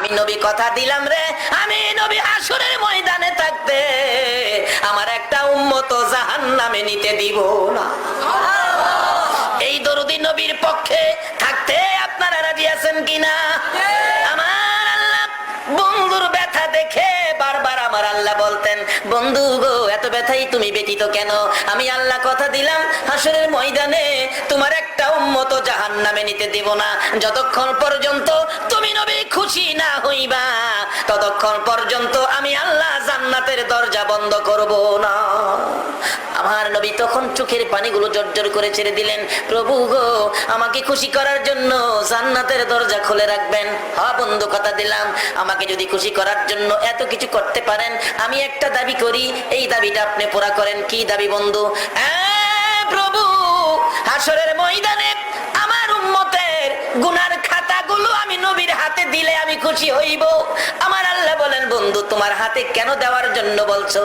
আমি নবী কথা দিলাম রে, আমি নবী হাসরের ময়দানে থাকতে আমার একটা উম্মত জাহান্নামে নিতে দিব না। এই দরুদি নবীর পক্ষে থাকতে আপনারা রাজি আছেন কিনা? আমার আল্লাহ বন্ধুর ব্যথা দেখে বারবার আমার আল্লাহ বলতেন, বন্ধু গো এত ব্যথাই তুমি ব্যতীত কেন? আমি আল্লাহ কথা দিলাম হাসরের ময়দানে তোমার একটা উম্মত জাহান্নামে নিতে দেব না। যতক্ষণ পর্যন্ত তুমি নবী খুশি না হইবা ততক্ষণ পর্যন্ত আমি আল্লাহ জান্নাতের দরজা বন্ধ করব না। আমার নবী তখন চোখের পানিগুলো জর্জর করে ছেড়ে দিলেন, প্রভু গো আমাকে খুশি করার জন্য জান্নাতের দরজা খুলে রাখবেন। হ্যাঁ বন্ধু কথা দিলাম, আমাকে যদি খুশি করার জন্য এত কিছু করতে পারেন, আমি একটা দাবি করি, এই দাবিটা আপনি পুরা করেন। কি দাবি বন্ধু? প্রভু হাসরের ময়দানে আমার উম্মতের গুনার খাতাগুলো আমি নবীর হাতে দিলে আমি খুশি হইব। আমার আল্লাহ বলেন, বন্ধু তোমার হাতে কেন দেওয়ার জন্য বলছো?